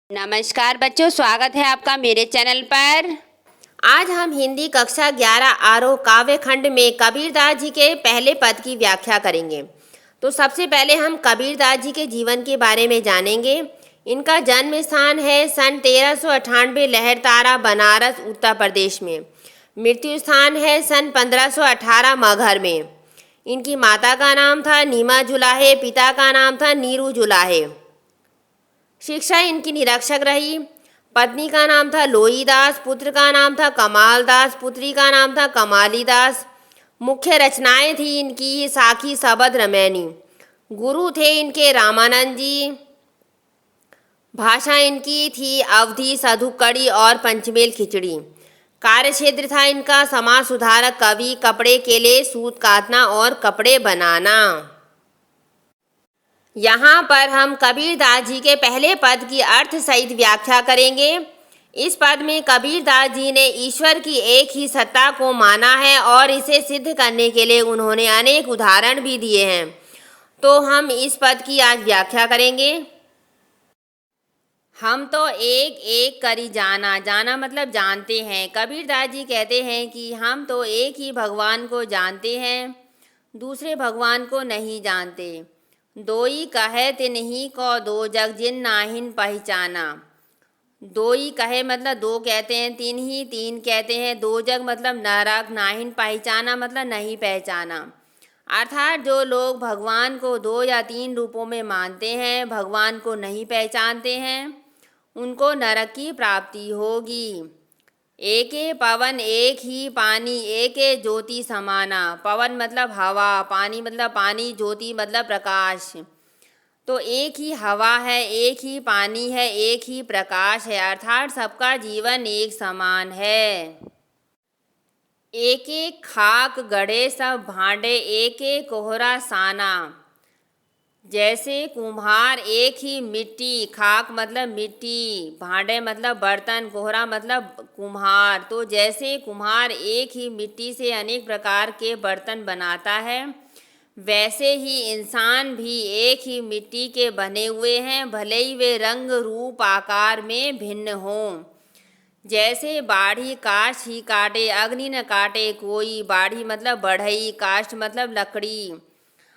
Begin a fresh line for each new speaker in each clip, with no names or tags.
नमस्कार बच्चों, स्वागत है आपका मेरे चैनल पर।
आज हम हिंदी कक्षा 11 आरोह काव्य खंड में कबीरदास जी के पहले पद की व्याख्या करेंगे। तो सबसे पहले हम कबीरदास जी के जीवन के बारे में जानेंगे। इनका जन्म स्थान है सन 1398 लहरतारा, बनारस, उत्तर प्रदेश में। मृत्यु स्थान है सन 1518 मगहर में। इनकी माता का नाम था नीमा जुलाहे, पिता का नाम था नीरू जुलाहे। शिक्षा इनकी निरक्षर रही। पत्नी का नाम था लोई दास, पुत्र का नाम था कमाल दास, पुत्री का नाम था कमाली दास। मुख्य रचनाएं थी इनकी साखी, सबद, रमैनी। गुरु थे इनके रामानंद जी। भाषा इनकी थी अवधी, सधुकड़ी और पंचमेल खिचड़ी। कार्य क्षेत्र था इनका समाज सुधारक, कवि, कपड़े के लिए सूत काटना और कपड़े बनाना। यहाँ पर हम कबीरदास जी के पहले पद की अर्थ सहित व्याख्या करेंगे। इस पद में कबीरदास जी ने ईश्वर की एक ही सत्ता को माना है और इसे सिद्ध करने के लिए उन्होंने अनेक उदाहरण भी दिए हैं। तो हम इस पद की आज व्याख्या करेंगे। हम तो एक एक करी जाना, जाना मतलब जानते हैं। कबीरदास जी कहते हैं कि हम तो एक ही भगवान को जानते हैं, दूसरे भगवान को नहीं जानते। दोई कहे तिन्ही को दो जग जिन नाहिन पहचाना। दोई कहे मतलब दो कहते हैं, तिन्ही तीन कहते हैं, दो जग मतलब नरक, नाहिन पहचाना मतलब नहीं पहचाना। अर्थात जो लोग भगवान को दो या तीन रूपों में मानते हैं, भगवान को नहीं पहचानते हैं, उनको नरक की प्राप्ति होगी। एके पवन एक ही पानी, एके ज्योति समाना। पवन मतलब हवा, पानी मतलब पानी, ज्योति मतलब प्रकाश। तो एक ही हवा है, एक ही पानी है, एक ही प्रकाश है, अर्थात सबका जीवन एक समान है। एक एक खाक गढ़े सब भांडे, एक एक कोहरा साना। जैसे कुम्हार एक ही मिट्टी, खाक मतलब मिट्टी, भांडे मतलब बर्तन, कोहरा मतलब कुम्हार। तो जैसे कुम्हार एक ही मिट्टी से अनेक प्रकार के बर्तन बनाता है, वैसे ही इंसान भी एक ही मिट्टी के बने हुए हैं, भले ही वे रंग रूप आकार में भिन्न हों। जैसे बाढ़ी काष्ठ ही काटे, अग्नि न काटे कोई। बाढ़ी मतलब बढ़ई, काष्ठ मतलब लकड़ी,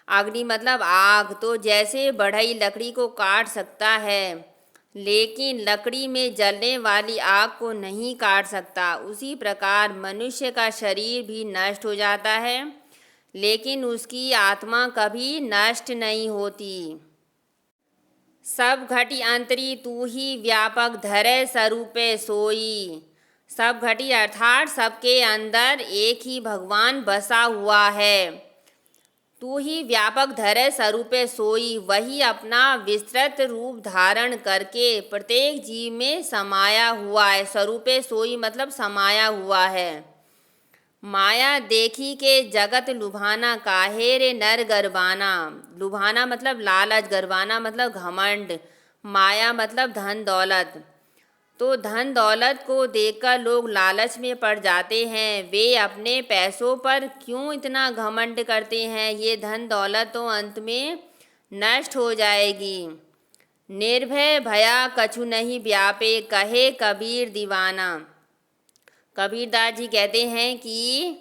अग्नि मतलब आग। तो जैसे बढ़ई लकड़ी को काट सकता है, लेकिन लकड़ी में जलने वाली आग को नहीं काट सकता, उसी प्रकार मनुष्य का शरीर भी नष्ट हो जाता है, लेकिन उसकी आत्मा कभी नष्ट नहीं होती। सब घटी अंतरी तू ही व्यापक, धरे स्वरूपे सोई। सब घटी अर्थात सबके अंदर एक ही भगवान बसा हुआ है। तू ही व्यापक धरे स्वरूपे सोई, वही अपना विस्तृत रूप धारण करके प्रत्येक जीव में समाया हुआ है। स्वरूपे सोई मतलब समाया हुआ है। माया देखी के जगत लुभाना, काहे रे नर गरबाना। लुभाना मतलब लालच, गरबाना मतलब घमंड, माया मतलब धन दौलत। तो धन दौलत को देखकर लोग लालच में पड़ जाते हैं। वे अपने पैसों पर क्यों इतना घमंड करते हैं? ये धन दौलत तो अंत में नष्ट हो जाएगी। निर्भय भया कछु नहीं व्यापे, कहे कबीर दीवाना। कबीरदास जी कहते हैं कि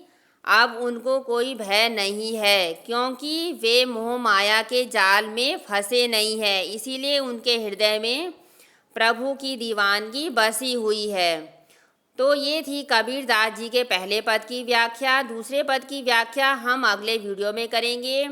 अब उनको कोई भय नहीं है, क्योंकि वे मोह माया के जाल में फंसे नहीं हैं। इसीलिए उनके हृदय में प्रभु की दीवानगी बसी हुई है। तो ये थी कबीरदास जी के पहले पद की व्याख्या। दूसरे पद की व्याख्या हम अगले वीडियो में करेंगे।